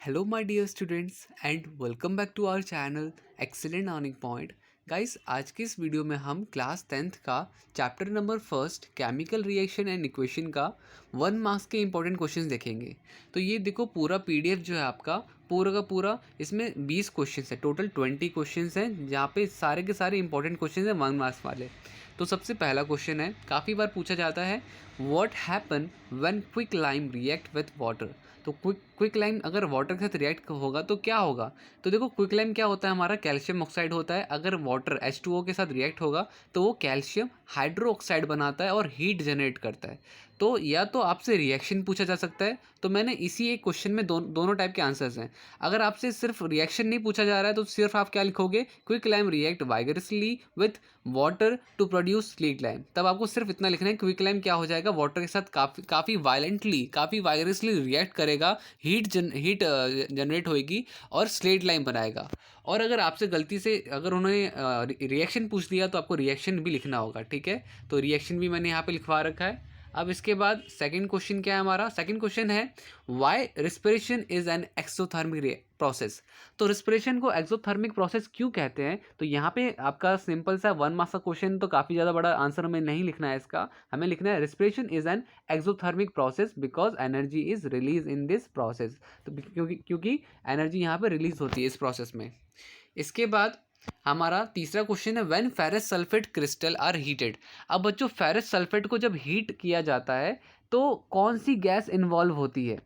Hello, my dear students, and welcome back to our channel Excellent Earning Point. Guys, आज की इस video में हम क्लास 10th का chapter number first chemical reaction and equation का 1 marks के important questions देखेंगे। तो ये देखो, पूरा पीडीएफ जो है आपका पूरा का पूरा, इसमें 20 क्वेश्चंस है, टोटल 20 क्वेश्चंस हैं, जहाँ पे सारे के सारे इंपॉर्टेंट क्वेश्चंस हैं 1 मार्क्स वाले। तो सबसे पहला क्वेश्चन है, काफ़ी बार पूछा जाता है, what happen when quick lime react with water. तो क्विक लाइम अगर वाटर के साथ रिएक्ट होगा तो क्या होगा। तो देखो, क्विक लाइम क्या होता है, हमारा कैल्शियम ऑक्साइड होता है। अगर वाटर H2O के साथ रिएक्ट होगा तो वो कैल्शियम हाइड्रो ऑक्साइड बनाता है और हीट जनरेट करता है। तो या तो आपसे रिएक्शन पूछा जा सकता है, तो मैंने इसी एक क्वेश्चन में दोनों टाइप के आंसर्स हैं। अगर आपसे सिर्फ रिएक्शन नहीं पूछा जा रहा है तो सिर्फ आप क्या लिखोगे, quick lime react vigorously with water to produce slaked lime. तब आपको सिर्फ इतना लिखना है, क्विक लाइम क्या हो जाएगा, वाटर के साथ काफ़ी वायलेंटली, काफ़ी वाइगरसली रिएक्ट करेगा, हीट जनरेट होएगी और स्लेट लाइम बनाएगा। और अगर आपसे गलती से अगर उन्होंने रिएक्शन पूछ लिया तो आपको रिएक्शन भी लिखना होगा, ठीक है। तो रिएक्शन भी मैंने यहाँ पे लिखवा रखा है। अब इसके बाद सेकंड क्वेश्चन क्या है हमारा, सेकंड क्वेश्चन है, why respiration is an exothermic process. तो रिस्पिरेशन को एक्सोथर्मिक प्रोसेस क्यों कहते हैं। तो यहाँ पे आपका सिंपल सा 1 मार्क्स का क्वेश्चन, तो काफ़ी ज़्यादा बड़ा आंसर हमें नहीं लिखना है इसका। हमें लिखना है respiration is an exothermic process because energy is release in this process. तो क्योंकि एनर्जी यहाँ पे रिलीज होती है इस प्रोसेस में। इसके बाद हमारा तीसरा क्वेश्चन है, when ferrous sulphate crystal are heated. अब बच्चों, फेरस सल्फेट को जब हीट किया जाता है तो कौन सी गैस इन्वॉल्व होती है।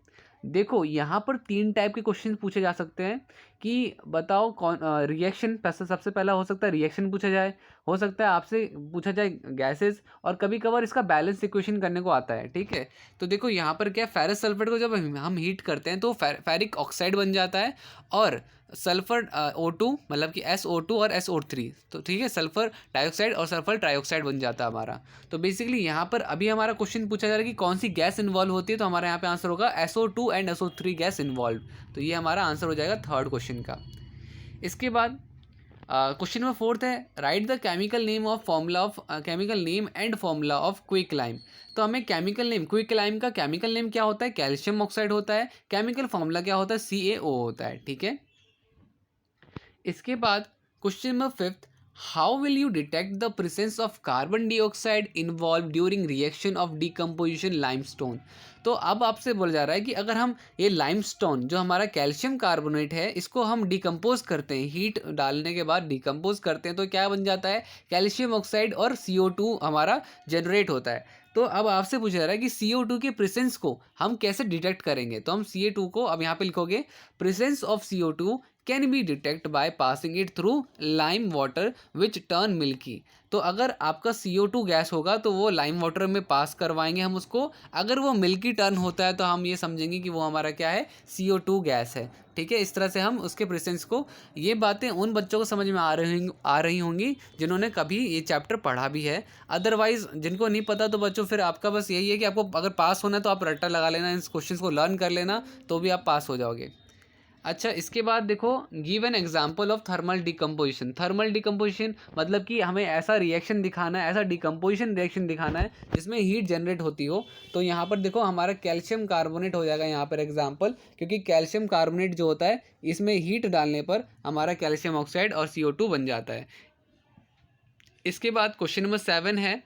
देखो, यहाँ पर 3 टाइप के क्वेश्चन पूछे जा सकते हैं कि बताओ कौन रिएक्शन। सबसे पहला हो सकता है रिएक्शन पूछा जाए, हो सकता है आपसे पूछा जाए गैसेस, और कभी कभार इसका बैलेंस इक्वेशन करने को आता है, ठीक है। तो देखो यहाँ पर क्या, फेरस सल्फेट को जब हम हीट करते हैं तो फेरिक ऑक्साइड बन जाता है, और सल्फर O2 मतलब कि SO2 और SO3, तो ठीक है, सल्फर डाइऑक्साइड और सल्फर ट्राइऑक्साइड बन जाता है हमारा। तो बेसिकली यहाँ पर अभी हमारा क्वेश्चन पूछा जा रहा है कि कौन सी गैस इन्वॉल्व होती है, तो हमारा यहाँ पे आंसर होगा SO2 and SO3 gas involve. तो ये हमारा आंसर हो जाएगा थर्ड क्वेश्चन का। इसके बाद क्वेश्चन नंबर फोर्थ है, right the chemical name and formula of quick lime. तो हमें केमिकल नेम, क्विक लाइम का केमिकल नेम क्या होता है, कैल्शियम ऑक्साइड होता है। केमिकल फॉर्मूला क्या होता है, CaO होता है, ठीक है। इसके बाद question number fifth, how will you detect the presence of carbon dioxide involve during reaction of decomposition limestone. तो अब आपसे बोला जा रहा है कि अगर हम ये लाइमस्टोन जो हमारा कैल्शियम कार्बोनेट है, इसको हम डिकम्पोज करते हैं, हीट डालने के बाद डिकम्पोज करते हैं, तो क्या बन जाता है, कैल्शियम ऑक्साइड और CO2 हमारा जनरेट होता है। तो अब आपसे पूछा जा रहा है कि CO2 के प्रेजेंस को हम कैसे डिटेक्ट करेंगे। तो हम CO2 को अब यहाँ पे लिखोगे, presence of CO2 can be detect by passing it through lime water which turn milky. तो अगर आपका CO2 गैस होगा तो वो लाइम वाटर में पास करवाएंगे हम उसको। अगर वो मिल्की टर्न होता है तो हम ये समझेंगे कि वो हमारा क्या है, CO2 गैस है, ठीक है। इस तरह से हम उसके प्रेजेंस को, ये बातें उन बच्चों को समझ में आ रही होंगी जिन्होंने कभी ये चैप्टर पढ़ा भी है। अदरवाइज जिनको नहीं पता तो बच्चों, फिर आपका बस यही है कि आपको अगर पास होना है तो आप रट्टा लगा लेना, इन क्वेश्चंस को लर्न कर लेना, तो भी आप पास हो जाओगे। अच्छा, इसके बाद देखो, give an example of thermal decomposition. Thermal decomposition मतलब कि हमें ऐसा रिएक्शन दिखाना है, ऐसा डिकम्पोजिशन रिएक्शन दिखाना है जिसमें हीट जनरेट होती हो। तो यहाँ पर देखो, हमारा कैल्शियम कार्बोनेट हो जाएगा यहाँ पर एग्जाम्पल, क्योंकि कैल्शियम कार्बोनेट जो होता है इसमें हीट डालने पर हमारा कैल्शियम ऑक्साइड और CO2 बन जाता है। इसके बाद क्वेश्चन नंबर 7 है,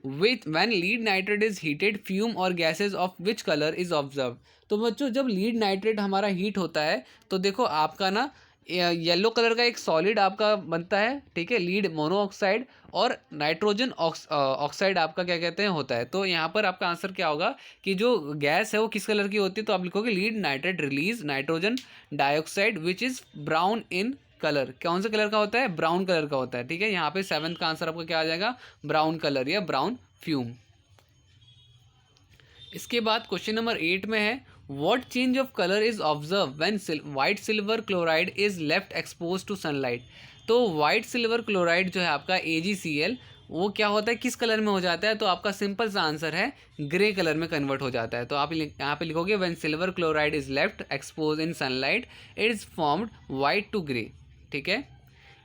with when lead nitrate is heated fume और gases of which colour is observe. तो बच्चों, जब लीड नाइट्रेट हमारा हीट होता है तो देखो आपका ना येलो कलर का एक सॉलिड आपका बनता है, ठीक है, लीड मोनोऑक्साइड, और नाइट्रोजन ऑक्साइड आपका क्या कहते हैं होता है। तो यहाँ पर आपका आंसर क्या होगा कि जो गैस है वो किस कलर की होती है, तो आप लिखोगे lead nitrate release nitrogen dioxide which is brown in colour. कौन से कलर का होता है, ब्राउन कलर का होता है, ठीक है। यहाँ पे 7th का आंसर आपका क्या आ जाएगा, ब्राउन कलर या ब्राउन फ्यूम। इसके बाद क्वेश्चन नंबर 8 में है, what change of colour is observe when white silver chloride is left expose to sunlight. तो वाइट सिल्वर क्लोराइड जो है आपका AgCl, वो क्या होता है, किस कलर में हो जाता है, तो आपका सिंपल सा आंसर है ग्रे कलर में कन्वर्ट हो जाता है। तो आप यहाँ पे लिखोगे, when silver chloride is left expose in sunlight it is formed white to grey, ठीक है।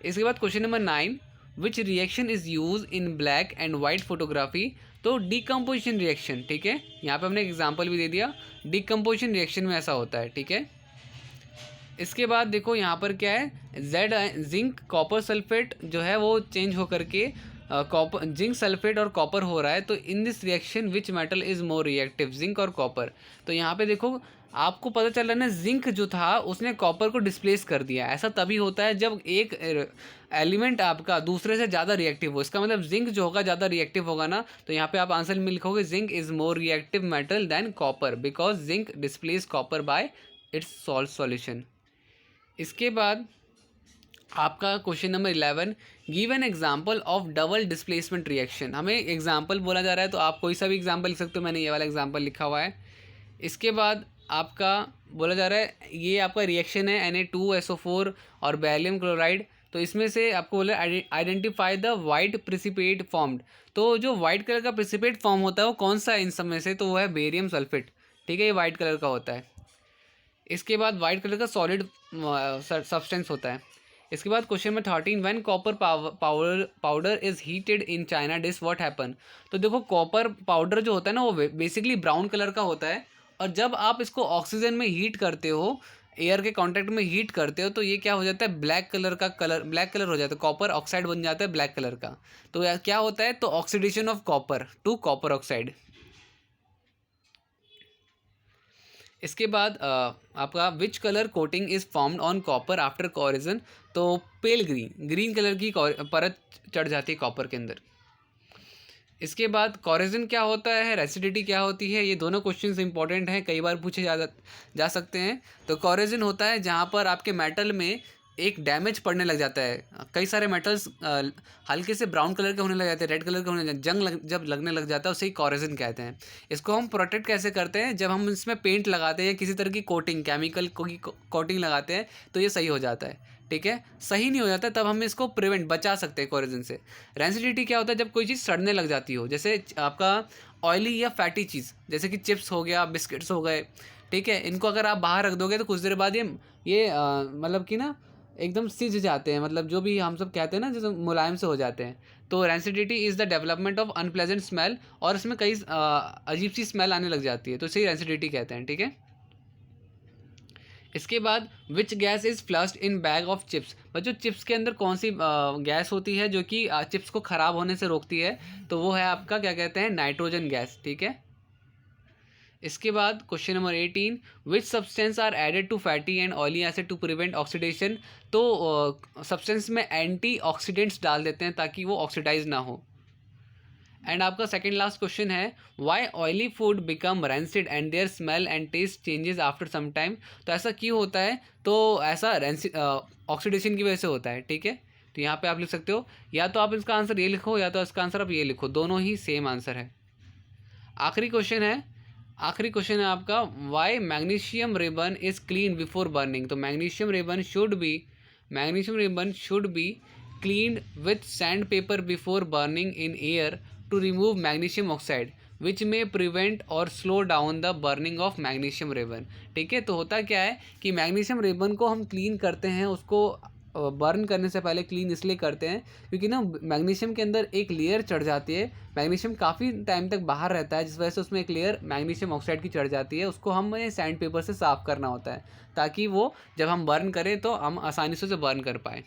इसके बाद question number 9, which reaction is use in black and white photography. तो डिकम्पोजिशन रिएक्शन, ठीक है, यहाँ पे हमने एग्जाम्पल भी दे दिया, डिकम्पोजिशन रिएक्शन में ऐसा होता है, ठीक है। इसके बाद देखो यहाँ पर क्या है, जेड जिंक कॉपर सल्फेट जो है वो चेंज होकर के कॉपर जिंक सल्फेट और कॉपर हो रहा है। तो in this reaction which metal is more reactive, zinc और कॉपर। तो यहाँ पे देखो आपको पता चल रहा है ना, जिंक जो था उसने कॉपर को डिस्प्लेस कर दिया। ऐसा तभी होता है जब एक एलिमेंट आपका दूसरे से ज़्यादा रिएक्टिव हो। इसका मतलब जिंक जो होगा ज़्यादा रिएक्टिव होगा ना, तो यहाँ पे आप आंसर में लिखोगे zinc is more reactive metal than copper because zinc displace copper bye it's salt solution. इसके बाद आपका question number 11, give an example of double displacement reaction. हमें एग्जाम्पल बोला जा रहा है तो आप कोई सा भी एग्जाम्पल लिख सकते हो, मैंने ये वाला एग्जाम्पल लिखा हुआ है। इसके बाद आपका बोला जा रहा है ये आपका रिएक्शन है Na2SO4 और बैरियम क्लोराइड। तो इसमें से आपको बोला आइडेंटिफाई द वाइट प्रिसिपिएट फॉर्म्ड। तो जो वाइट कलर का प्रिसिपिएट फॉर्म होता है वो कौन सा है इन सब में से, तो वो है बेरियम सल्फेट। ठीक है, ये वाइट कलर का होता है। इसके बाद वाइट कलर का सॉलिड सब्सटेंस होता है। इसके बाद question number 13, when copper powder is heated in China dish what happen. तो देखो कॉपर पाउडर जो होता है ना वो बेसिकली ब्राउन कलर का होता है, और जब आप इसको ऑक्सीजन में हीट करते हो, एयर के कांटेक्ट में हीट करते हो, तो ये क्या हो जाता है, ब्लैक कलर हो जाता है, कॉपर ऑक्साइड बन जाता है ब्लैक कलर का। तो क्या होता है, तो oxidation of copper to copper oxide. इसके बाद आपका which colour coating is formed on copper after corrosion. तो पेल ग्रीन कलर की परत चढ़ जाती है कॉपर के अंदर। इसके बाद कॉरिजन क्या होता है, रेसिडिटी क्या होती है, ये दोनों क्वेश्चंस इंपॉर्टेंट हैं, कई बार पूछे जा सकते हैं। तो कॉरिजन होता है जहाँ पर आपके मेटल में एक डैमेज पड़ने लग जाता है। कई सारे मेटल्स हल्के से ब्राउन कलर के होने लग जाते हैं, रेड कलर के होने जब लगने लग जाता है उसे ही कॉरिजन कहते हैं। इसको हम प्रोटेक्ट कैसे करते हैं, जब हम इसमें पेंट लगाते हैं या किसी तरह की कोटिंग, केमिकल की कोटिंग लगाते हैं तो ये सही हो जाता है। ठीक है, सही नहीं हो जाता तब हम इसको बचा सकते हैं कॉरिजन से। रेंसिडिटी क्या होता है, जब कोई चीज़ सड़ने लग जाती हो, जैसे आपका ऑयली या फैटी चीज़, जैसे कि चिप्स हो गया, बिस्किट्स हो गए। ठीक है, इनको अगर आप बाहर रख दोगे तो कुछ देर बाद ये मतलब कि ना एकदम सिज जाते हैं, मतलब जो भी हम सब कहते हैं ना, जैसे मुलायम से हो जाते हैं। तो rancidity is the development of unpleasant smell, और इसमें कई अजीब सी स्मेल आने लग जाती है, तो इसे रेंसिडिटी कहते हैं। ठीक है, इसके बाद which gas is flushed in bag of chips. बच्चों चिप्स के अंदर कौन सी गैस होती है जो कि चिप्स को ख़राब होने से रोकती है, तो वो है आपका क्या कहते हैं, नाइट्रोजन गैस। ठीक है, इसके बाद question number 18, which substance are added to fatty and oily acid to prevent oxidation. तो सब्सटेंस में एंटी ऑक्सीडेंट्स डाल देते हैं ताकि वो ऑक्सीडाइज ना हो। एंड आपका सेकंड लास्ट क्वेश्चन है, why oily food become rancid and their smell and taste changes after some time. तो ऐसा क्यों होता है, तो ऐसा ऑक्सीडेशन की वजह से होता है। ठीक है, तो यहाँ पे आप लिख सकते हो, या तो आप इसका आंसर ये लिखो या तो इसका आंसर आप ये लिखो, दोनों ही सेम आंसर है। आखिरी क्वेश्चन है आपका, why magnesium ribbon is clean before burning. तो magnesium ribbon should be cleaned with sand paper before burning in air to remove magnesium oxide which may prevent or slow down the burning of magnesium ribbon. ठीक है, तो होता क्या है कि magnesium ribbon को हम क्लीन करते हैं, उसको बर्न करने से पहले क्लीन इसलिए करते हैं क्योंकि ना मैग्नीशियम के अंदर एक लेयर चढ़ जाती है, मैग्नीशियम काफ़ी टाइम तक बाहर रहता है, जिस वजह से उसमें एक लेयर मैग्नीशियम ऑक्साइड की चढ़ जाती है, उसको हमें सैंड पेपर से साफ़ करना होता है ताकि वो जब हम बर्न करें तो हम आसानी से उसे बर्न कर पाएँ।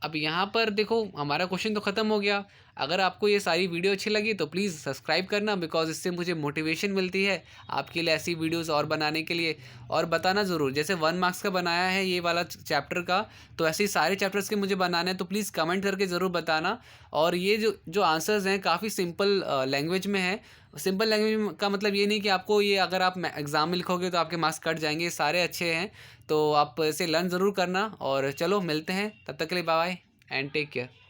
अब यहाँ पर देखो हमारा क्वेश्चन तो ख़त्म हो गया। अगर आपको ये सारी वीडियो अच्छी लगी तो प्लीज़ सब्सक्राइब करना, बिकॉज इससे मुझे मोटिवेशन मिलती है आपके लिए ऐसी वीडियोस और बनाने के लिए। और बताना ज़रूर, जैसे 1 मार्क्स का बनाया है ये वाला चैप्टर का, तो ऐसे ही सारे चैप्टर्स के मुझे बनाने हैं, तो प्लीज़ कमेंट करके ज़रूर बताना। और ये जो आंसर्स हैं काफ़ी सिंपल लैंग्वेज में है। सिंपल लैंग्वेज का मतलब ये नहीं कि आपको ये अगर आप एग्ज़ाम में लिखोगे तो आपके मार्क्स कट जाएंगे, सारे अच्छे हैं, तो आप इसे लर्न ज़रूर करना। और चलो मिलते हैं, तब तक के लिए bye bye and take care.